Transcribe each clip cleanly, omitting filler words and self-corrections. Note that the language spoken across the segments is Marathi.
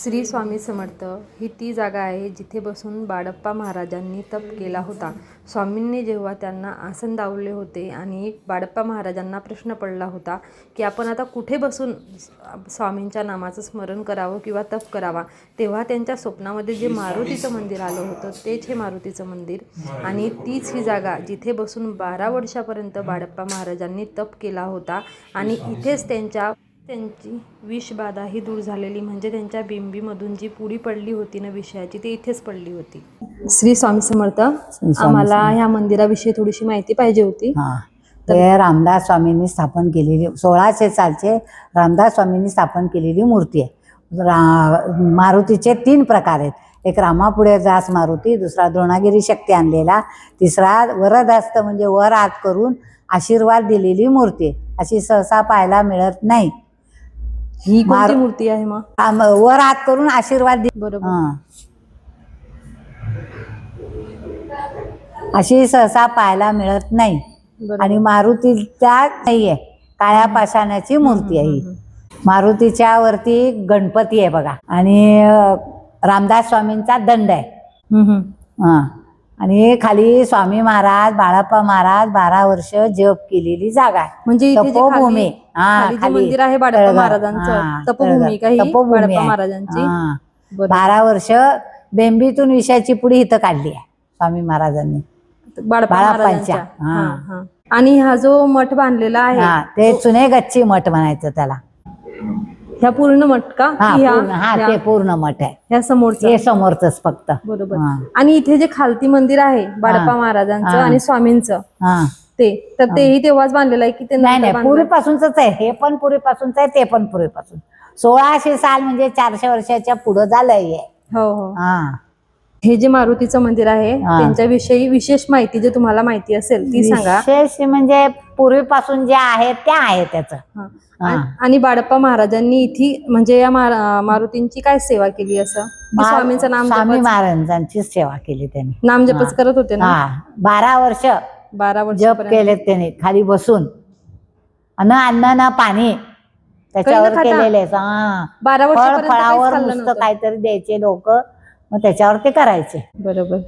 श्री स्वामी समर्थ ही ती जागा आहे जिथे बसून बाळप्पा महाराजांनी तप केला होता। स्वामींनी जेव्हा त्यांना आसन दावले होते आणि बाळप्पा महाराजांना प्रश्न पडला होता की आपण आता कुठे बसून स्वामींच्या नामाचं स्मरण करावं किंवा तप करावा, तेव्हा त्यांच्या स्वप्नामध्ये जे मारुतीचं मंदिर आलं होतं तेच हे मारुतीचं मंदिर आणि तीच ही जागा जिथे बसून 12 वर्षापर्यंत बाळप्पा महाराजांनी तप केला होता आणि इथेच त्यांची विषबाधा ही दूर झालेली, म्हणजे त्यांच्या बिंबीमधून जी पुडी पडली होती ना विषयाची, ती इथेच पडली होती। श्री स्वामी समर्थ, आम्हाला ह्या मंदिराविषयी थोडीशी माहिती पाहिजे होती। ते रामदास स्वामींनी स्थापन केलेली 1600 सालचे रामदास स्वामींनी स्थापन केलेली मूर्ती आहे। मारुतीचे 3 प्रकार आहेत, एक रामापुढे दास मारुती, दुसरा द्रोणागिरी शक्ती आणलेला, तिसरा वरदहस्त म्हणजे वर हात करून आशीर्वाद दिलेली मूर्ती, अशी सहसा पाहायला मिळत नाही। ही कोणती मूर्ती आहे मग? वर हात करून आशीर्वाद बरोबर, अशी सहसा पाहायला मिळत नाही। आणि मारुतीच्या नाहीये, काळ्या पाषाणाची मूर्ती आहे ही। मारुतीच्या वरती गणपती आहे बघा, आणि रामदास स्वामींचा दंड आहे। आणि खाली स्वामी महाराज, बाळप्पा महाराज 12 वर्ष जप केलेली जागा आहे, म्हणजे तपोभूमी। खाली मंदिर आहे बाळप्पा महाराजांचं, तपोभूमी काही बाळप्पा महाराजांची 12 वर्ष बेंबीतून विषयाची पुडी इथं काढली आहे स्वामी महाराजांनी बाळप्पांच्या। आणि हा जो मठ बांधलेला आहे ते चुने गच्ची मठ म्हणायचं त्याला। ह्या पूर्ण मठ का? ते पूर्ण मठ आहे, ह्या समोरचं, हे समोरच फक्त। बरोबर। आणि इथे जे खालती मंदिर आहे बाळप्पा महाराजांचं आणि स्वामींचं, तर तेही तेव्हाच बांधलेलं आहे की ते? नाही, पूर्वीपासूनच आहे, हे पण पूर्वीपासूनच आहे, ते पण पूर्वीपासून। 1600 साल म्हणजे 400 वर्षाच्या पुढे झालंय। हो। हे जे मारुतीचं मंदिर आहे त्यांच्याविषयी विशेष माहिती जे तुम्हाला माहिती असेल ती सांगा। विशेष म्हणजे पूर्वीपासून जे आहे त्या आहे त्याचं। आणि बाळप्पा महाराजांनी इथे म्हणजे या मारुतींची काय सेवा केली? असं स्वामींचं नाम, स्वामी महाराजांची सेवा केली त्यांनी, नामजपच करत होते ना? 12 वर्ष जप केले त्यांनी, खाली बसून अन्न ना पाणी त्याच्यावर केलेले। 12 वर्ष फळावर नुसतं काहीतरी द्यायचे लोक, मग त्याच्यावर ते करायचे। बरोबर।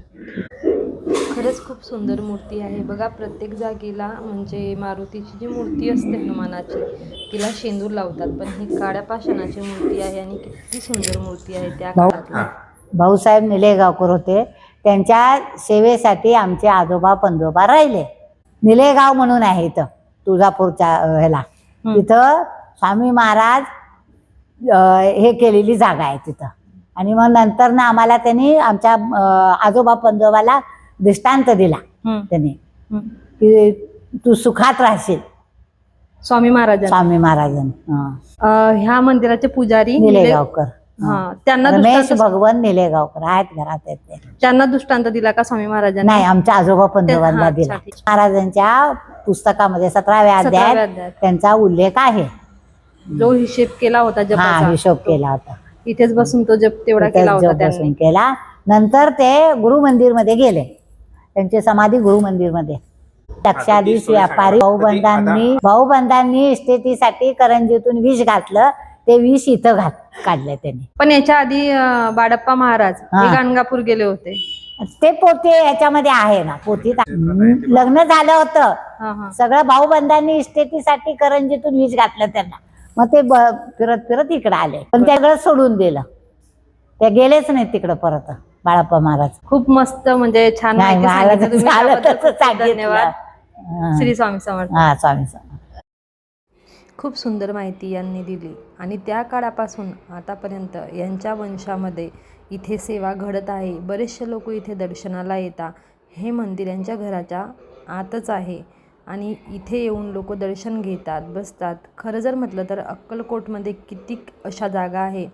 खरंच खूप सुंदर मूर्ती आहे बघा। प्रत्येक जागेला म्हणजे मारुतीची जी मूर्ती असते हनुमानाची, तिला शेंदूर लावतात, पण ही काळ्या पाषाणाची मूर्ती आहे आणि किती सुंदर मूर्ती आहे त्या काळातली। भाऊसाहेब निलेगावकर होते, त्यांच्या सेवेसाठी आमचे आजोबा पंजोबा राहिले। निलेगाव म्हणून आहे इथं तुळजापूरच्या ह्याला, तिथं स्वामी महाराज हे केलेली जागा आहे तिथं। आणि मग नंतर ना आम्हाला त्यांनी आमच्या आजोबा पंजोबाला दृष्टांत दिला त्यांनी की तू सुखात राहशील, स्वामी महाराजांनी। ह्या मंदिराचे पुजारी निलेगावकर, त्यांना रमेश भगवान निलेगावकर आहेत, घरात आहेत ते। त्यांना दृष्टांत दिला का स्वामी महाराजांनी? नाही, आमच्या आजोबा पंजोबांना दिला। महाराजांच्या पुस्तकामध्ये 17व्या अध्यायात त्यांचा उल्लेख आहे, जो हिशेब केला होता जपाचा, हिशोब केला होता, इथेच बसून तो जप तेवढा केला होता त्यांनी केला। नंतर ते गुरु मंदिर मध्ये गेले, त्यांची समाधी गुरु मंदिर मध्ये। लक्षाधीश व्यापारी भाऊबंधांनी इस्टेटीसाठी करंजीतून विष घातलं, ते विष इथं काढलं त्यांनी। पण याच्या आधी बाळप्पा महाराज गाणगापूर गेले होते, ते पोथी याच्यामध्ये आहे ना, पोथीत लग्न झालं होतं सगळं, भाऊबंधांनी इस्टेटीसाठी करंजीतून विष घातलं त्यांना, मग ते फिरत फिरत इकडे आले, पण त्याकडे सोडून दिलं, ते गेलेच नाही तिकडे परत बाळप्पा महाराज। खूप मस्त, म्हणजे छान माहिती सांगितली तुम्ही, धन्यवाद। श्री स्वामी समर्थ। स्वामी समर्थ। खूप सुंदर माहिती यांनी दिली आणि त्या काळापासून आतापर्यंत यांच्या वंशामध्ये इथे सेवा घडत आहे। बरेचसे लोक इथे दर्शनाला येतात। हे मंदिर यांच्या घराच्या आतच आहे आणि इथे येऊन लोक दर्शन घेतात, बसतात। खरं जर म्हटलं तर अक्कलकोटमध्ये किती अशा जागा आहे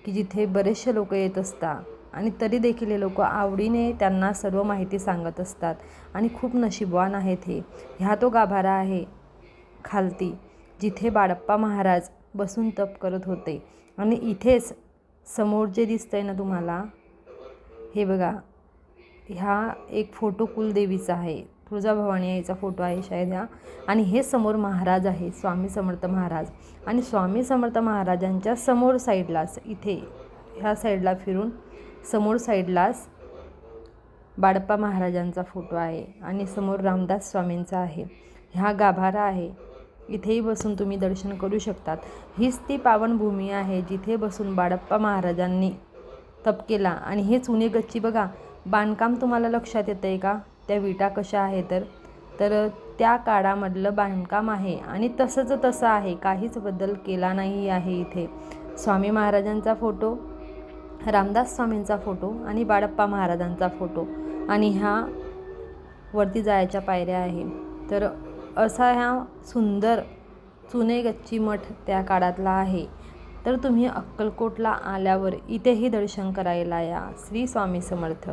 की जिथे बरेचसे लोक येत असतात आणि तरी देखील हे लोक आवडीने त्यांना सर्व माहिती सांगत असतात आणि खूप नशीबवान आहेत हे। ह्या तो गाभारा आहे खालती जिथे बाळप्पा महाराज बसून तप करत होते। आणि इथेच समोर जे दिसतंय ना तुम्हाला, हे बघा, ह्या एक फोटो कुलदेवीचा आहे, तुळजाभवानी आईचा फोटो आहे शायद ह्या। आणि हे समोर महाराज आहे स्वामी समर्थ महाराज, आणि स्वामी समर्थ महाराजांच्या समोर साईडलाच इथे ह्या साईडला फिरून समोर साईडलाच बाळप्पा महाराजांचा फोटो आहे आणि समोर रामदास स्वामींचा आहे. हा गाभारा आहे. इथेही बसून तुम्ही दर्शन करू शकतात. हीच ती पावनभूमी आहे जिथे बसून बाळप्पा महाराजांनी तप केला. आणि हे चुने गच्ची बघा, बांधकाम तुम्हाला लक्षात येतं आहे का? त्या विटा कशा आहे तर त्या काळामधलं बांधकाम आहे आणि तसं आहे, काहीच बदल केला नाही आहे. इथे स्वामी महाराजांचा फोटो, रामदास स्वामींचा फोटो आणि बाळप्पा महाराजांचा फोटो आणि ह्या वरती जायच्या पायऱ्या आहे. तर असा ह्या सुंदर चुने गच्ची मठ त्या काळातला आहे. तर तुम्ही अक्कलकोटला आल्यावर इथेही दर्शन करायला या. श्री स्वामी समर्थ.